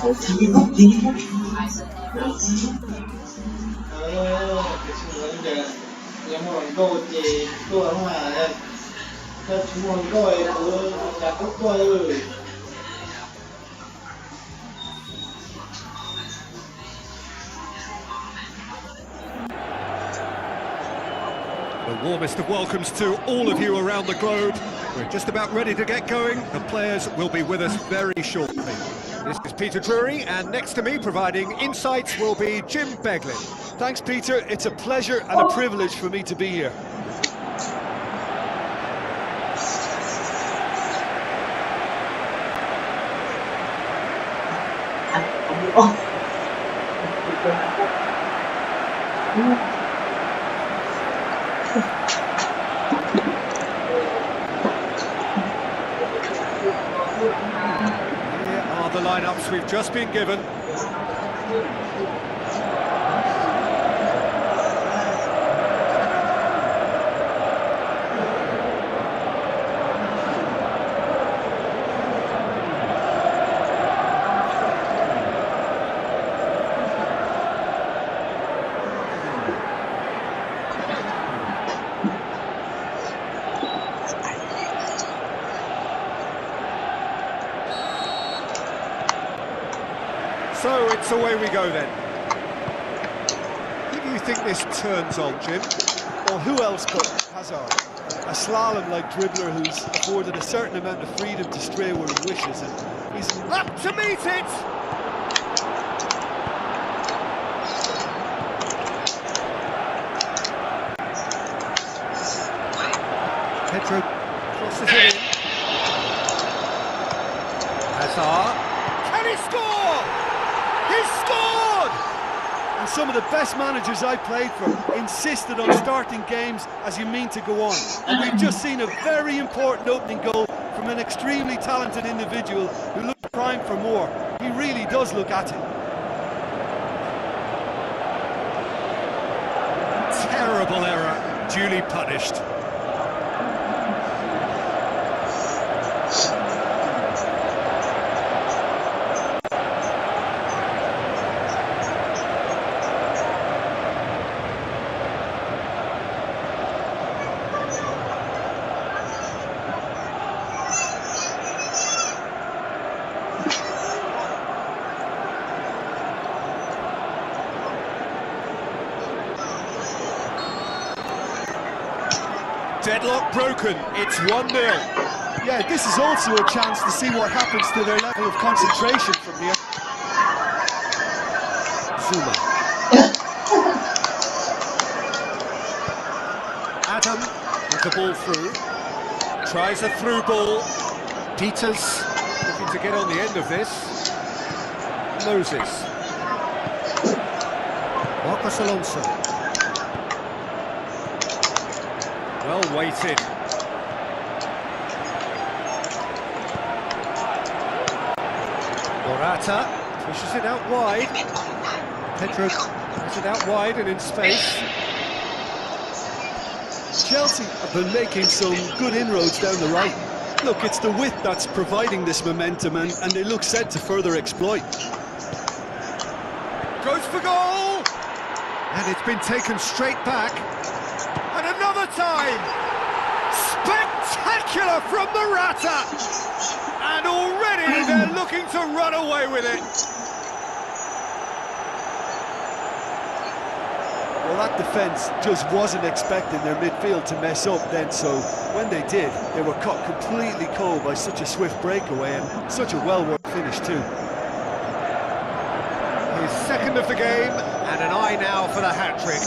cái xu hướng giờ là một câu chỉ tua không à em cho chúng mình coi từ nhà quốc coi The warmest of welcomes to all of you around the globe. We're just about ready to get going. The players will be with us very shortly. This is Peter Drury, and next to me providing insights will be Jim Beglin. Thanks, Peter. It's a pleasure and a privilege for me to be here. Here are the lineups we've just been given. So it's away we go then. Who do you think this turns on, Jim? Well, who else but Hazard? A slalom-like dribbler who's afforded a certain amount of freedom to stray where he wishes, and he's Up to meet it! Pedro crosses it in. Hazard. Can he score? He's scored! And some of the best managers I played for insisted on starting games as you mean to go on. And we've just seen a very important opening goal from an extremely talented individual who looks primed for more. He really does look at it. Terrible error, duly punished. Deadlock broken, it's 1-0. Yeah, this is also a chance to see what happens to their level of concentration from here. Zuma. Adam with the ball through. Tries a through ball. Peters looking to get on the end of this. Moses. Marcos Alonso. Well weighted. Morata pushes it out wide. Pedro pushes it out wide and in space. Chelsea have been making some good inroads down the right. Look, it's the width that's providing this momentum, and they look set to further exploit. Goes for goal! And it's been taken straight back. And another time! Spectacular from Morata! And already they're looking to run away with it. Well, that defence just wasn't expecting their midfield to mess up then, so when they did, they were caught completely cold by such a swift breakaway and such a well-worked finish too. His second of the game, and an eye now for the hat-trick.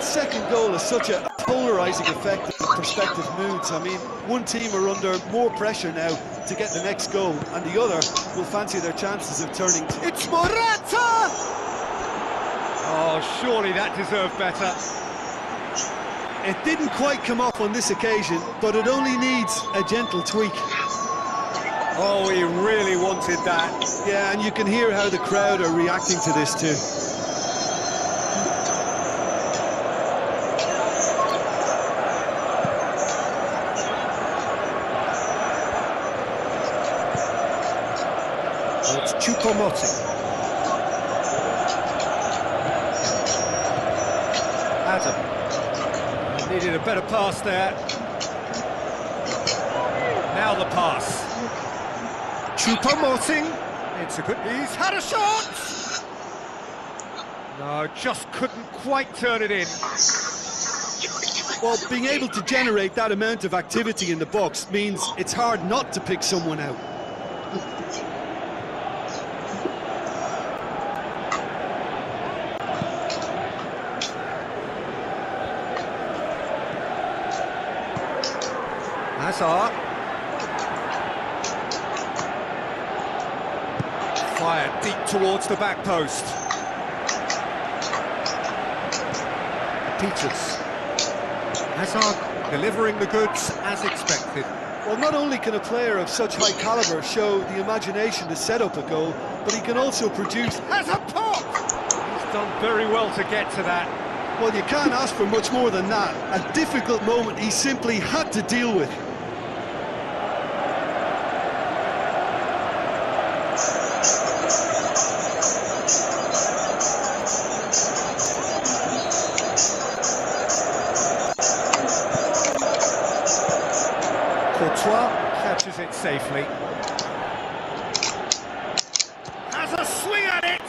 Second goal has such a polarising effect on prospective moods. I mean, one team are under more pressure now to get the next goal, and the other will fancy their chances of turning. It's Morata! Oh, surely that deserved better. It didn't quite come off on this occasion, but it only needs a gentle tweak. Oh, he really wanted that. Yeah, and you can hear how the crowd are reacting to this too. It's Choupo-Moting. Adam. Needed a better pass there. Now the pass. Choupo-Moting. It's a good... He's had a shot! No, just couldn't quite turn it in. Well, being able to generate that amount of activity in the box means it's hard not to pick someone out. Hazard. Fired deep towards the back post. Peters. Hazard delivering the goods as expected. Well, not only can a player of such high calibre show the imagination to set up a goal, but he can also produce... Has a pop! He's done very well to get to that. Well, you can't ask for much more than that. A difficult moment he simply had to deal with. Courtois catches it safely. Has a swing at it!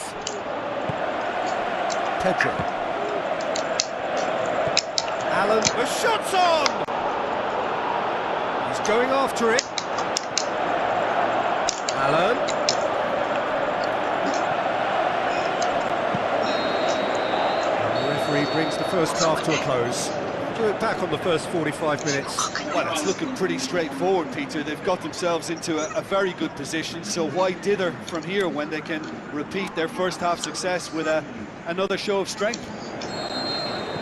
Pedro. Allen, the shot's on! He's going after it. Allen. And the referee brings the first half to a close. Do it back on the first 45 minutes. Well, it's looking pretty straightforward, Peter. They've got themselves into a very good position, so why dither from here when they can repeat their first half success with another show of strength?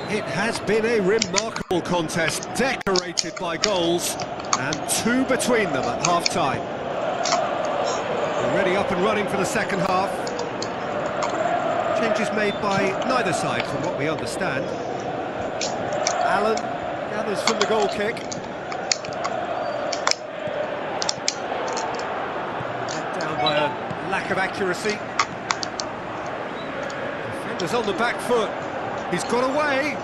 It has been a remarkable contest, decorated by goals, and two between them at half-time. Already up and running for the second half. Changes made by neither side, from what we understand. Allen gathers from the goal kick. Let down by a lack of accuracy. Defender's on the back foot. He's got away.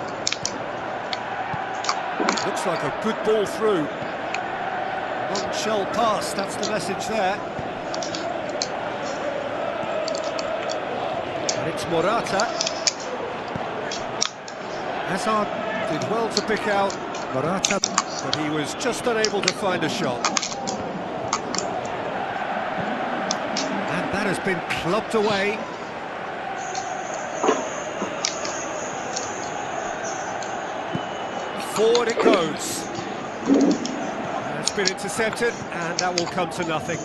Looks like a good ball through. Non-shell pass, that's the message there. And it's Morata. Hazard did well to pick out Morata, but he was just unable to find a shot. And that has been clubbed away. Forward it goes. It's been intercepted, and that will come to nothing.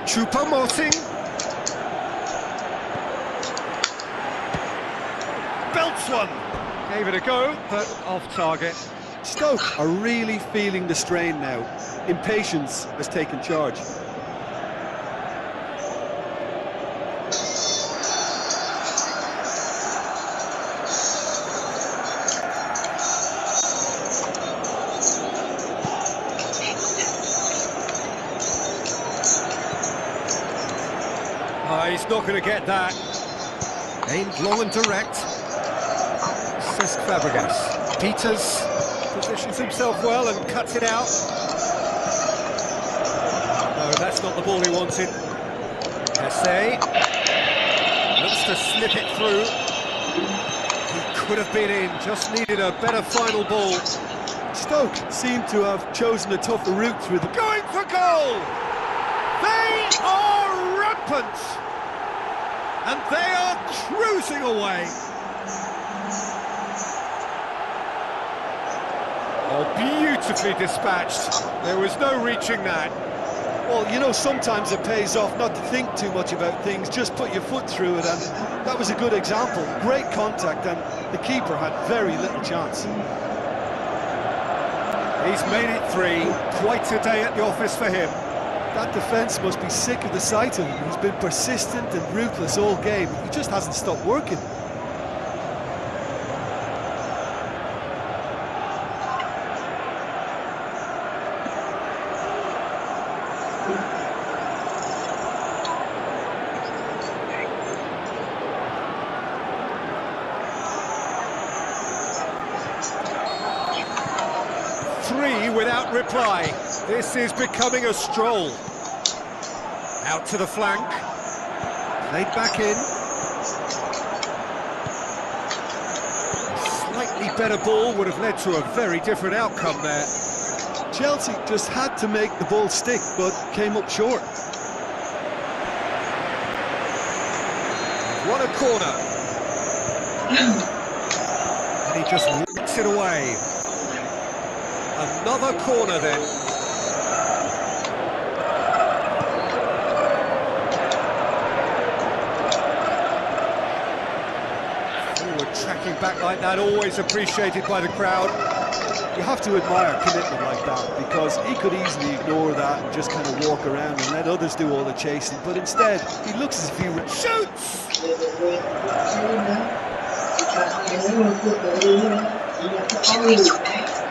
Choupo-Moting. Belts one. Gave it a go, but off target. Stoke are really feeling the strain now. Impatience has taken charge. Oh, he's not going to get that. Aimed long and direct. Cesc Fabregas. Peters positions himself well and cuts it out. No, that's not the ball he wanted. Essay. Looks to slip it through. He could have been in, just needed a better final ball. Stoke seem to have chosen a tougher route through the... Going for goal! They are rampant! And they are cruising away! Oh, beautifully dispatched. There was no reaching that. Well, you know, sometimes it pays off not to think too much about things, just put your foot through it, and that was a good example. Great contact, and the keeper had very little chance. He's made it 3. Quite a day at the office for him. That defence must be sick of the sight of him. He's been persistent and ruthless all game. He just hasn't stopped working. Without reply. This is becoming a stroll. Out to the flank. Played back in. A slightly better ball would have led to a very different outcome there. Chelsea just had to make the ball stick, but came up short. What a corner. And he just whips it away. Another corner then. Forward tracking back like that, always appreciated by the crowd. You have to admire commitment like that, because he could easily ignore that and just kind of walk around and let others do all the chasing, but instead he looks as if he shoots!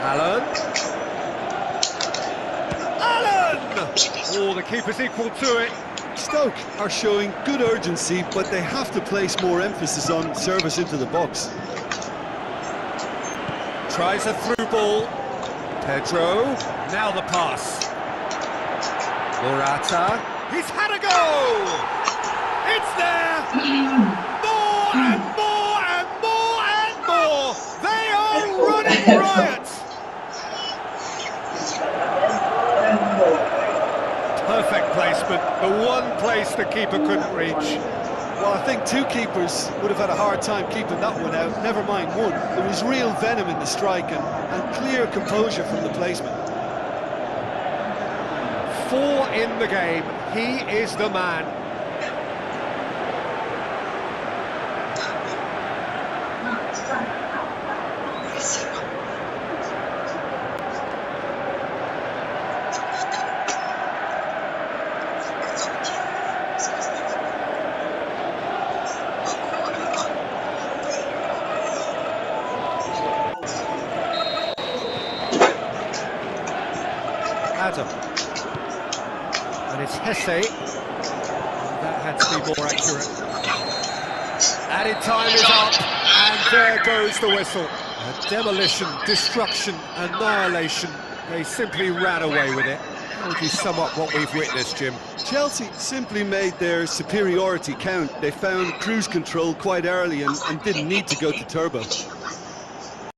Allen! Oh, the keeper's equal to it. Stoke are showing good urgency, but they have to place more emphasis on service into the box. Tries a through ball. Pedro, now the pass. Morata, he's had a go! It's there! More and more and more and more! They are running riot! Perfect placement, the one place the keeper couldn't reach. Well, I think 2 keepers would have had a hard time keeping that one out, never mind 1. There was real venom in the strike and clear composure from the placement. 4 in the game, he is the man. Adam. And it's Hesse. That had to be more accurate. Added time is up, and there goes the whistle. A demolition, destruction, annihilation. They simply ran away with it. How would you sum up what we've witnessed, Jim? Chelsea simply made their superiority count. They found cruise control quite early and didn't need to go to turbo.